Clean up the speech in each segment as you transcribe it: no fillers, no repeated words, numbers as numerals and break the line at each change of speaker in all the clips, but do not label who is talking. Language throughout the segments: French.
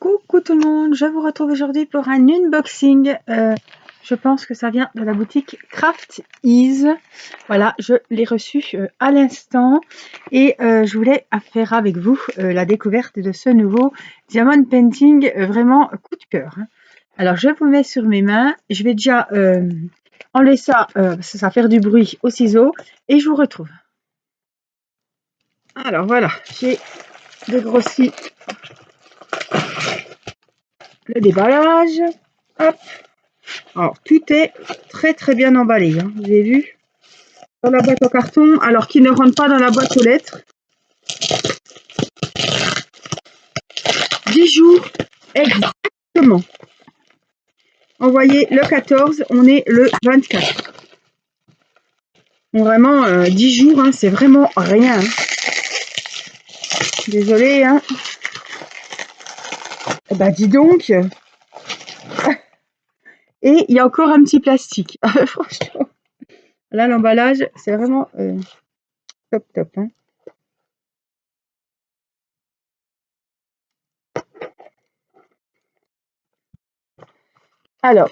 Coucou tout le monde, je vous retrouve aujourd'hui pour un unboxing. Je pense que ça vient de la boutique Craft Ease. Voilà, je l'ai reçu à l'instant et je voulais faire avec vous la découverte de ce nouveau Diamond Painting, vraiment coup de cœur. Alors je vous mets sur mes mains, je vais déjà enlever ça, parce que ça va faire du bruit au ciseau et je vous retrouve. Alors voilà, j'ai dégrossi le déballage. Hop. Alors tout est très bien emballé, hein. Vous avez vu, dans la boîte en carton, alors qu'il ne rentre pas dans la boîte aux lettres. 10 jours exactement. Envoyé le 14, on est le 24. Bon, vraiment 10 jours, hein, c'est vraiment rien, hein. Désolée, hein. Eh ben dis donc. Et il y a encore un petit plastique. Franchement. Là, l'emballage, c'est vraiment top, hein. Alors,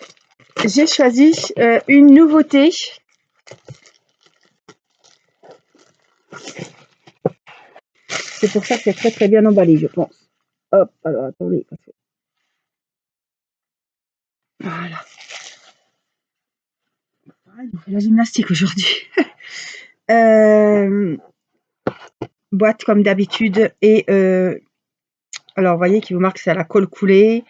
j'ai choisi une nouveauté. C'est pour ça que c'est très bien emballé, je pense. Hop, alors attendez. Voilà. On fait la gymnastique aujourd'hui. Boîte comme d'habitude et alors vous voyez qu'il vous marque c'est à la colle coulée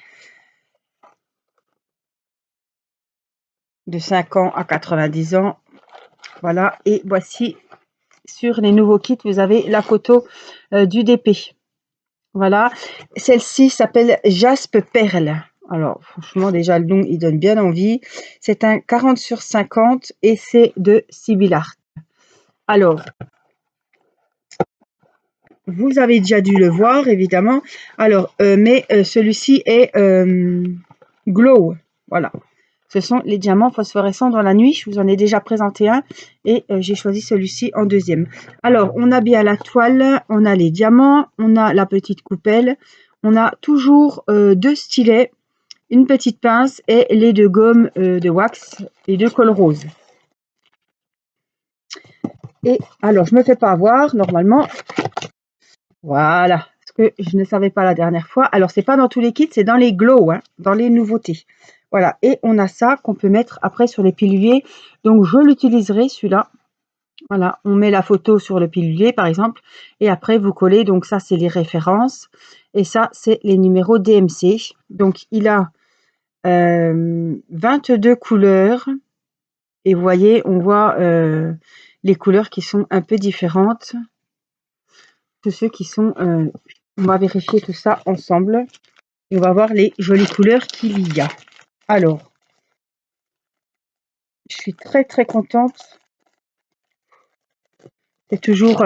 de 5 ans à 90 ans. Voilà, et voici sur les nouveaux kits, vous avez la photo du DP. Voilà, celle-ci s'appelle Jaspe Perle. Alors franchement déjà le nom il donne bien envie. C'est un 40/50 et c'est de Sibyl Art. Alors vous avez déjà dû le voir évidemment. Alors mais celui-ci est glow. Voilà. Ce sont les diamants phosphorescents dans la nuit. Je vous en ai déjà présenté un et j'ai choisi celui-ci en deuxième. Alors, on a bien la toile, on a les diamants, on a la petite coupelle, on a toujours 2 stylets, une petite pince et les 2 gommes de wax, les 2 cols roses. Et alors, je me fais pas avoir normalement. Voilà, ce que je ne savais pas la dernière fois. Alors, c'est pas dans tous les kits, c'est dans les glow, hein, dans les nouveautés. Voilà, et on a ça qu'on peut mettre après sur les piluliers. Donc, je l'utiliserai celui-là. Voilà, on met la photo sur le pilulier, par exemple, et après, vous collez. Donc, ça, c'est les références. Et ça, c'est les numéros DMC. Donc, il a 22 couleurs. Et vous voyez, on voit les couleurs qui sont un peu différentes. Tous ceux qui sont... on va vérifier tout ça ensemble. Et on va voir les jolies couleurs qu'il y a. Alors, je suis très contente. C'est toujours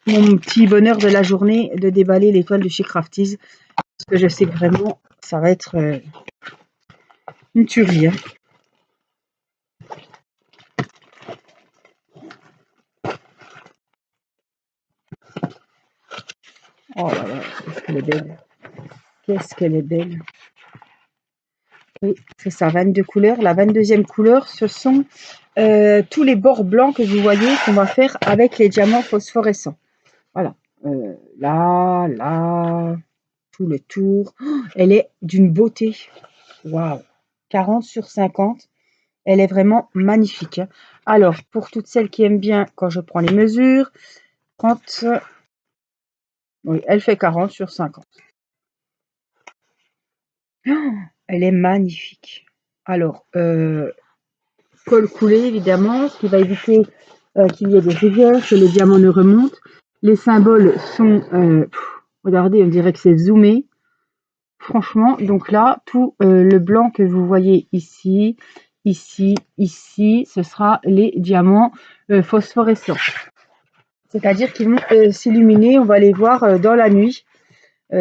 mon petit bonheur de la journée de déballer les toiles de chez Crafties. Parce que je sais que vraiment, ça va être une tuerie, hein. Oh là là, qu'est-ce qu'elle est belle. Qu'est-ce qu'elle est belle. Oui, c'est ça, 22 couleurs. La 22e couleur, ce sont tous les bords blancs que vous voyez qu'on va faire avec les diamants phosphorescents. Voilà. Là, tout le tour. Oh, elle est d'une beauté. Waouh. 40/50. Elle est vraiment magnifique, hein. Alors, pour toutes celles qui aiment bien quand je prends les mesures, quand... oui, elle fait 40/50. Oh, elle est magnifique. Alors, colle coulée, évidemment, ce qui va éviter qu'il y ait des rivières, que le diamant ne remonte. Les symboles sont... regardez, on dirait que c'est zoomé. Franchement, donc là, tout le blanc que vous voyez ici, ici, ce sera les diamants phosphorescents. C'est-à-dire qu'ils vont s'illuminer, on va les voir dans la nuit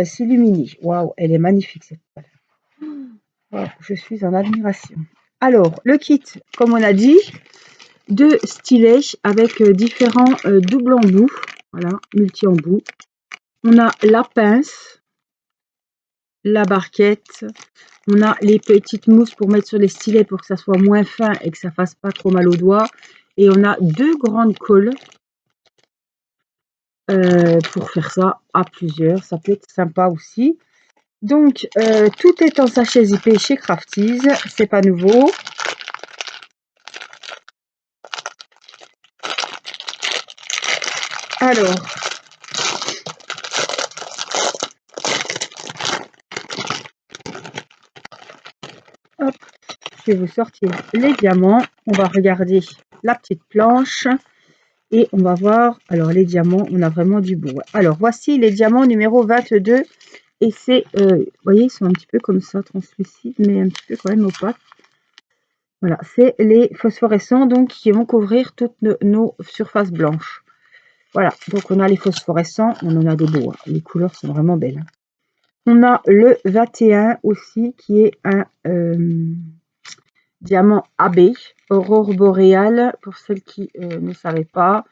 s'illuminer. Waouh, elle est magnifique cette toile. Wow, je suis en admiration. Alors, le kit, comme on a dit, 2 stylets avec différents doubles embouts. Voilà, multi-embouts. On a la pince. la barquette. On a les petites mousses pour mettre sur les stylets pour que ça soit moins fin et que ça fasse pas trop mal aux doigts. Et on a 2 grandes colles pour faire ça à plusieurs. Ça peut être sympa aussi. Donc, tout est en sachet zippé chez Crafties. C'est pas nouveau. Alors, hop, je vais vous sortir les diamants. On va regarder la petite planche et on va voir. Alors, les diamants, on a vraiment du beau. Alors, voici les diamants numéro 22. Et c'est, vous voyez, ils sont un petit peu comme ça, translucides, mais un petit peu quand même opaques. Voilà, c'est les phosphorescents donc qui vont couvrir toutes nos surfaces blanches. Voilà, donc on a les phosphorescents, on en a des beaux, hein. Les couleurs sont vraiment belles. On a le 21 aussi qui est un diamant AB, aurore boréale, pour celles qui ne savaient pas.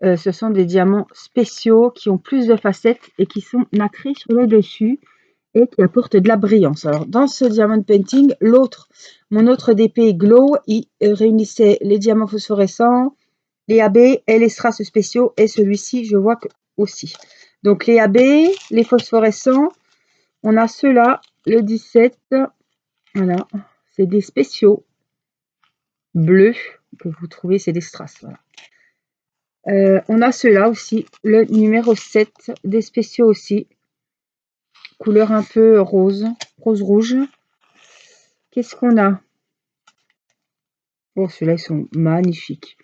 Ce sont des diamants spéciaux qui ont plus de facettes et qui sont nacrés sur le dessus et qui apportent de la brillance. Alors dans ce diamond painting, mon autre DP Glow, il réunissait les diamants phosphorescents, les AB et les strass spéciaux, et celui-ci je vois que aussi. Donc les AB, les phosphorescents, on a ceux-là, le 17, voilà, c'est des spéciaux bleus que vous trouvez, c'est des strass, voilà. On a ceux-là aussi, le numéro 7, des spéciaux aussi, couleur un peu rose, rose-rouge. Qu'est-ce qu'on a? Oh, ceux-là, ils sont magnifiques.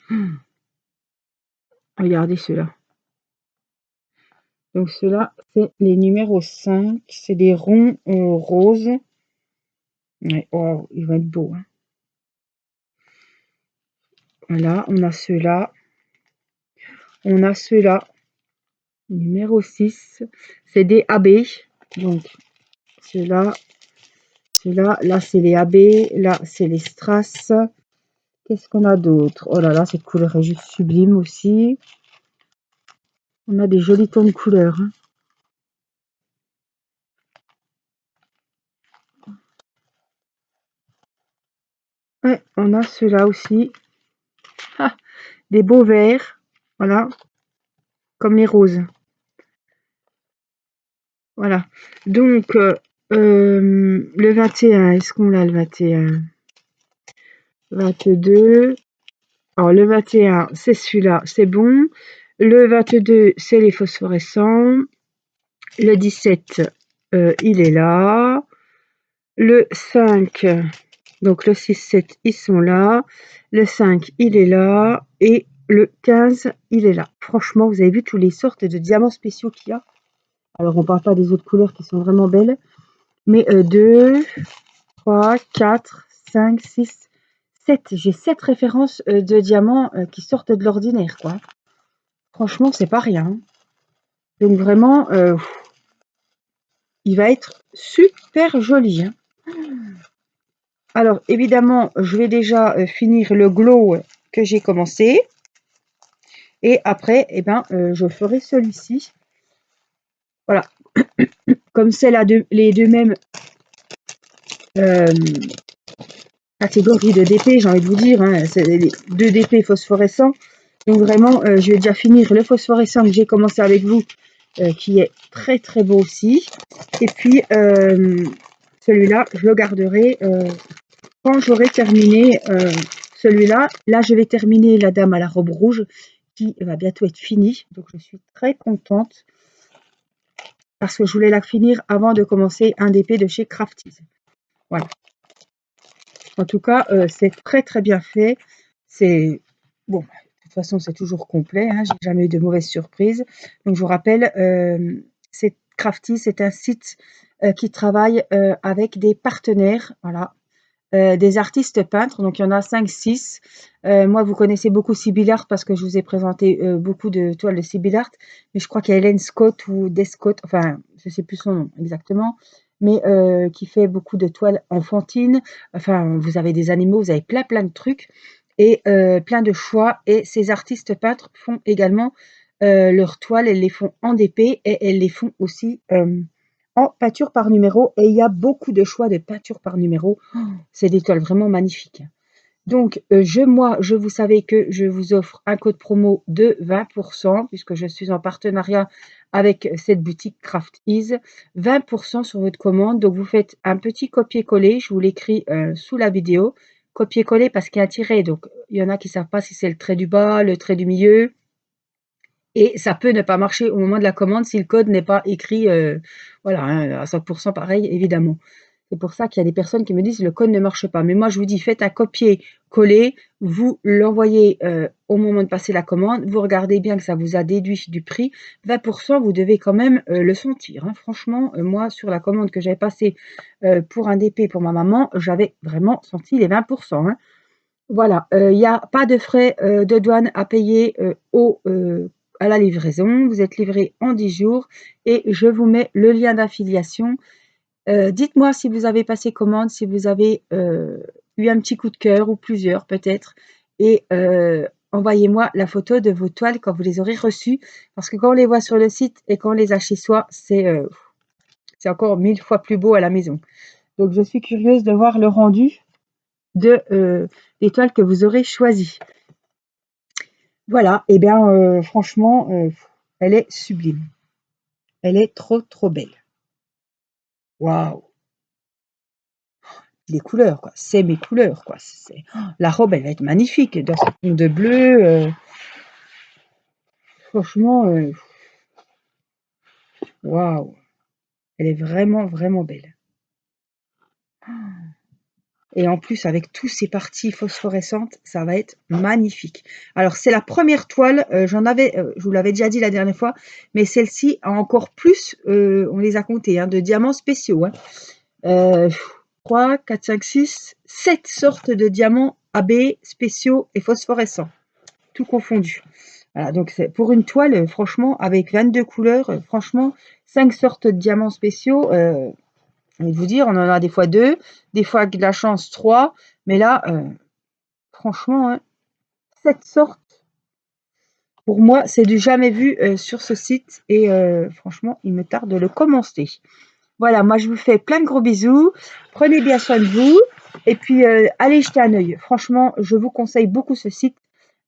Regardez ceux-là. Donc, ceux-là, c'est les numéros 5. C'est des ronds roses. Ouais, oh, ils vont être beaux, hein. Voilà, on a ceux-là. On a ceux-là. Numéro 6. C'est des AB. Donc, ceux-là. Ceux-là, là, c'est les AB. Là, c'est les strass. Qu'est-ce qu'on a d'autre? Oh là là, cette couleur est juste sublime aussi. On a des jolis tons de couleurs, hein. Ouais, on a ceux-là aussi. Ah, des beaux verts. Voilà. Comme les roses. Voilà. Donc, le 21, est-ce qu'on l'a le 21? 22. Alors, le 21, c'est celui-là, c'est bon. Le 22, c'est les phosphorescents. Le 17, il est là. Le 5, donc le 6, 7, ils sont là. Le 5, il est là. Et le 15, il est là. Franchement, vous avez vu toutes les sortes de diamants spéciaux qu'il y a? Alors, on ne parle pas des autres couleurs qui sont vraiment belles. Mais 2, 3, 4, 5, 6, 7. J'ai 7 références de diamants qui sortent de l'ordinaire, quoi. Franchement, c'est pas rien. Donc vraiment, il va être super joli, hein. Alors, évidemment, je vais déjà finir le glow que j'ai commencé. Et après, eh ben, je ferai celui-ci. Voilà. Comme c'est les deux mêmes catégories de DP, j'ai envie de vous dire, hein, c'est les 2 DP phosphorescents. Donc vraiment, je vais déjà finir le phosphorescent que j'ai commencé avec vous, qui est très très beau aussi. Et puis, celui-là, je le garderai quand j'aurai terminé celui-là. Là, je vais terminer la dame à la robe rouge qui va bientôt être finie. Donc, je suis très contente parce que je voulais la finir avant de commencer un DP de chez Crafties. Voilà. En tout cas, c'est très très bien fait. C'est bon, de toute façon, c'est toujours complet, hein, j'ai jamais eu de mauvaises surprises. Donc je vous rappelle, c'est Crafty, c'est un site qui travaille avec des partenaires, voilà, des artistes peintres. Donc il y en a 5-6. Moi, vous connaissez beaucoup Sibyl Art parce que je vous ai présenté beaucoup de toiles de Sibyl Art, mais je crois qu'il y a Hélène Scott ou Des Scott, enfin, je sais plus son nom exactement, mais qui fait beaucoup de toiles enfantines. Enfin, vous avez des animaux, vous avez plein de trucs et plein de choix. Et ces artistes peintres font également leurs toiles, elles les font en DP et elles les font aussi en peinture par numéro et il y a beaucoup de choix de peinture par numéro. Oh, c'est des toiles vraiment magnifiques. Donc, vous savez que je vous offre un code promo de 20% puisque je suis en partenariat avec cette boutique Craft Ease. 20% sur votre commande. Donc, vous faites un petit copier-coller. Je vous l'écris sous la vidéo. Copier-coller parce qu'il y a un tiret. Donc, il y en a qui ne savent pas si c'est le trait du bas, le trait du milieu. Et ça peut ne pas marcher au moment de la commande si le code n'est pas écrit, voilà, hein, à 100% pareil, évidemment. C'est pour ça qu'il y a des personnes qui me disent: «Le code ne marche pas». Mais moi, je vous dis: faites un copier-coller, vous l'envoyez, au moment de passer la commande, vous regardez bien que ça vous a déduit du prix. 20%, vous devez quand même, le sentir, hein. Franchement, moi, sur la commande que j'avais passée, pour un DP pour ma maman, j'avais vraiment senti les 20%, hein. Voilà, il y a pas de frais, de douane à payer, à la livraison. Vous êtes livré en 10 jours et je vous mets le lien d'affiliation. Dites-moi si vous avez passé commande, si vous avez, eu un petit coup de cœur ou plusieurs peut-être et envoyez-moi la photo de vos toiles quand vous les aurez reçues parce que quand on les voit sur le site et quand on les a chez soi, c'est encore 1000 fois plus beau à la maison. Donc je suis curieuse de voir le rendu des toiles que vous aurez choisies. Voilà, et bien franchement, elle est sublime. Elle est trop, trop belle. Waouh! Les couleurs, quoi, c'est mes couleurs, quoi. La robe, elle va être magnifique dans ce ton de bleu. Franchement, waouh! Elle est vraiment, vraiment belle. Et en plus, avec tous ces parties phosphorescentes, ça va être magnifique. Alors, c'est la première toile, je vous l'avais déjà dit la dernière fois, mais celle-ci a encore plus, on les a comptées, hein, de diamants spéciaux, hein. 3, 4, 5, 6, 7 sortes de diamants AB spéciaux et phosphorescents, tout confondu. Voilà, donc c'est pour une toile, franchement, avec 22 couleurs, franchement, 5 sortes de diamants spéciaux, je vais vous dire, on en a des fois 2, des fois avec de la chance 3, mais là, franchement, hein, 7 sortes, pour moi, c'est du jamais vu sur ce site et franchement, il me tarde de le commencer. Voilà, moi je vous fais plein de gros bisous, prenez bien soin de vous et puis allez jeter un œil. Franchement, je vous conseille beaucoup ce site.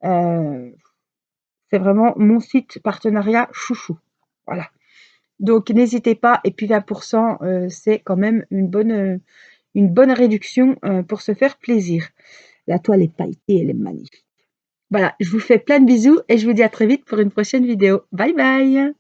C'est vraiment mon site partenariat chouchou. Voilà. Donc n'hésitez pas et puis 20%, c'est quand même une bonne réduction, pour se faire plaisir. La toile est pailletée, elle est magnifique. Voilà, je vous fais plein de bisous et je vous dis à très vite pour une prochaine vidéo. Bye bye!